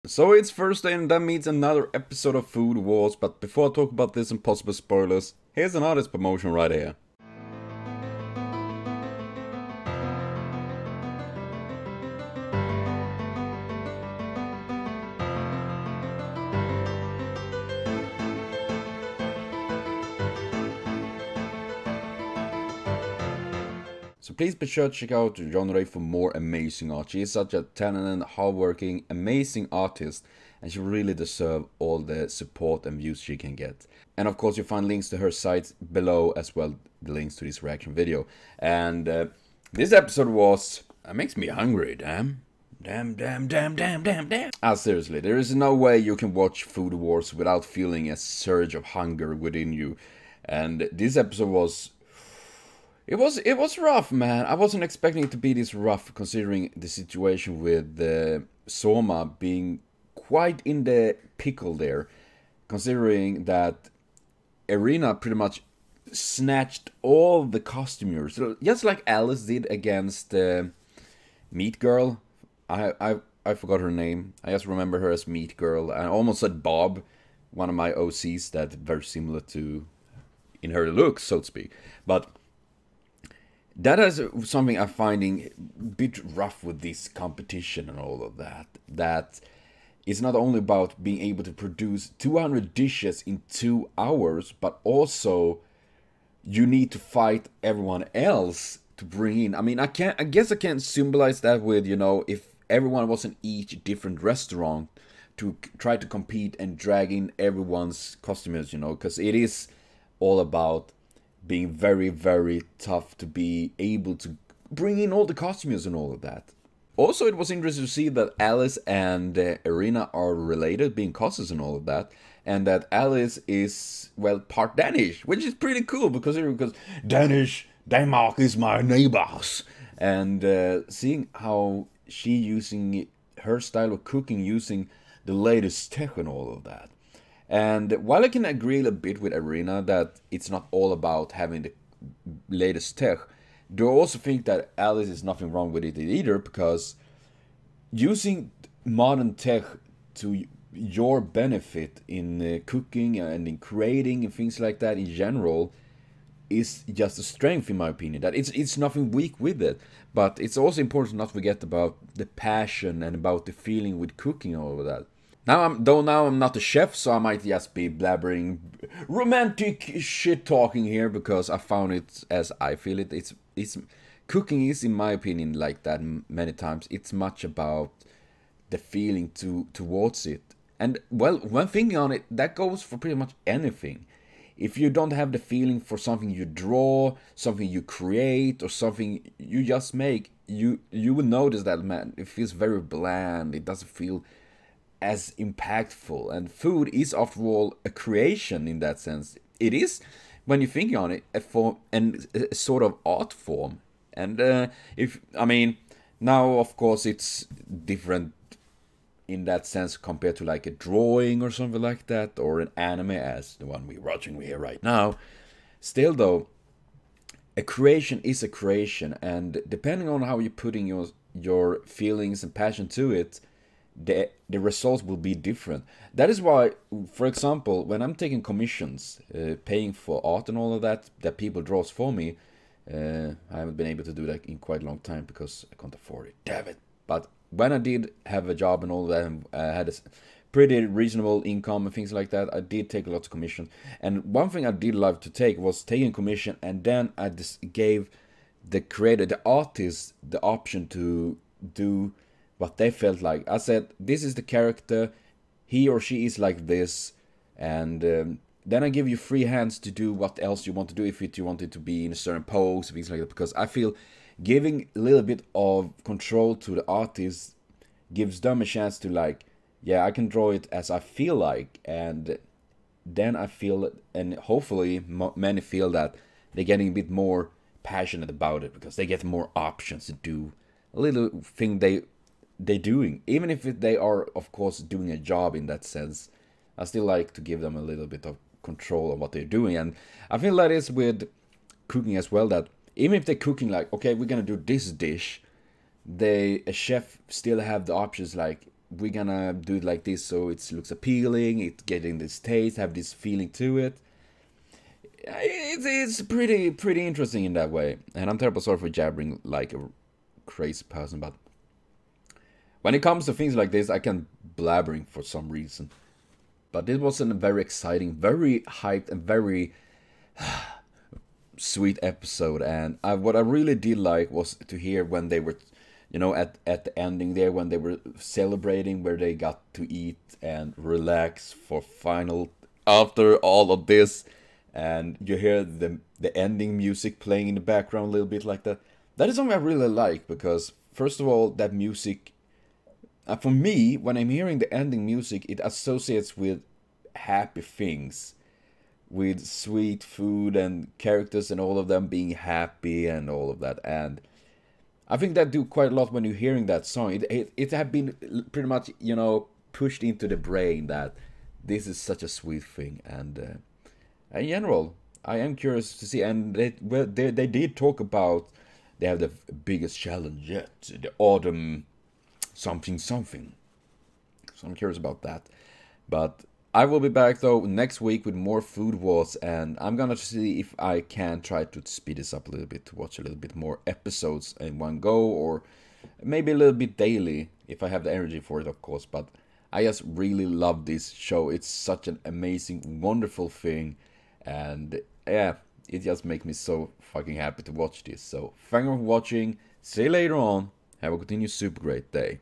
So it's Thursday and that means another episode of Food Wars, but before I talk about this and possible spoilers, here's an artist promotion right here. So please be sure to check out Genre for more amazing art. She is such a talented, hardworking, amazing artist, and she really deserves all the support and views she can get. And of course, you'll find links to her sites below, as well the links to this reaction video. And this episode was... makes me hungry, damn. Damn. Seriously, there is no way you can watch Food Wars without feeling a surge of hunger within you. And this episode was... It was rough, man. I wasn't expecting it to be this rough, considering the situation with Soma being quite in the pickle there. Considering that Irina pretty much snatched all the costumers, just like Alice did against Meat Girl. I forgot her name. I just remember her as Meat Girl. I almost said Bob, one of my OCs that very similar to in her looks, so to speak. But that is something I'm finding a bit rough with this competition and all of that. That it's not only about being able to produce 200 dishes in 2 hours, but also you need to fight everyone else to bring in. I mean, I guess I can symbolize that with, you know, if everyone was in each different restaurant to try to compete and drag in everyone's customers, you know, because it is all about being very, very tough to be able to bring in all the costumes and all of that. Also, it was interesting to see that Alice and Irina are related, being cousins and all of that, and that Alice is, well, part Danish, which is pretty cool because Danish, Denmark is my neighbors. And seeing how she using her style of cooking, using the latest tech and all of that. And while I can agree a bit with Irina that it's not all about having the latest tech, do I also think that Alice is nothing wrong with it either, because using modern tech to your benefit in cooking and in creating and things like that in general is just a strength, in my opinion. That it's nothing weak with it, but it's also important not to forget about the passion and about the feeling with cooking and all of that. Now I'm not a chef, so I might just be blabbering romantic shit talking here because I found it as I feel it. It's cooking is, in my opinion, like that many times. It's much about the feeling towards it. And well, when thinking on it, that goes for pretty much anything. If you don't have the feeling for something you draw, something you create, or something you just make, you will notice that, man, it feels very bland. It doesn't feel as impactful. And food is, after all, a creation in that sense. It is, when you think on it, a form and a sort of art form. And now of course it's different in that sense compared to like a drawing or something like that, or an anime as the one we're watching here right now. Still though, a creation is a creation, and depending on how you're putting your feelings and passion to it, the results will be different. That is why, for example, when I'm taking commissions, paying for art and all of that people draws for me, I haven't been able to do that in quite a long time because I can't afford it, damn it. But when I did have a job and all that, and I had a pretty reasonable income and things like that, I did take a lot of commission. And one thing I did love to take was taking commission, and then I just gave the creator, the artist, the option to do what they felt like. I said, this is the character, he or she is like this, and then I give you free hands to do what else you want to do, if you want it to be in a certain pose, things like that, because I feel giving a little bit of control to the artist gives them a chance to, like, yeah, I can draw it as I feel like, and then I feel, and hopefully many feel that they're getting a bit more passionate about it, because they get more options to do a little thing they're doing, even if they are, of course, doing a job in that sense. I still like to give them a little bit of control of what they're doing. And I feel that is with cooking as well, that even if they're cooking like, okay, we're gonna do this dish, a chef still have the options like, we're gonna do it like this so it looks appealing, it's getting this taste, have this feeling to it. It's pretty interesting in that way. And I'm terrible sorry for jabbering like a crazy person, but when it comes to things like this, I can blabbering for some reason. But this was a very exciting, very hyped, and very sweet episode. And what I really did like was to hear when they were, at the ending there, when they were celebrating, where they got to eat and relax for final after all of this. And you hear the ending music playing in the background a little bit like that. That is something I really like, because first of all, that music, for me, when I'm hearing the ending music, it associates with happy things, with sweet food and characters and all of them being happy and all of that. And I think that do quite a lot when you're hearing that song. It have been pretty much, pushed into the brain that this is such a sweet thing. And in general, I am curious to see. And they did talk about they have the biggest challenge yet, the autumn something. So I'm curious about that. But I will be back though next week with more Food Wars, and I'm gonna see if I can try to speed this up a little bit to watch a little bit more episodes in one go, or maybe a little bit daily if I have the energy for it, of course. But I just really love this show. It's such an amazing, wonderful thing, and yeah, it just makes me so fucking happy to watch this. So thank you for watching. See you later on. Have a continued super great day.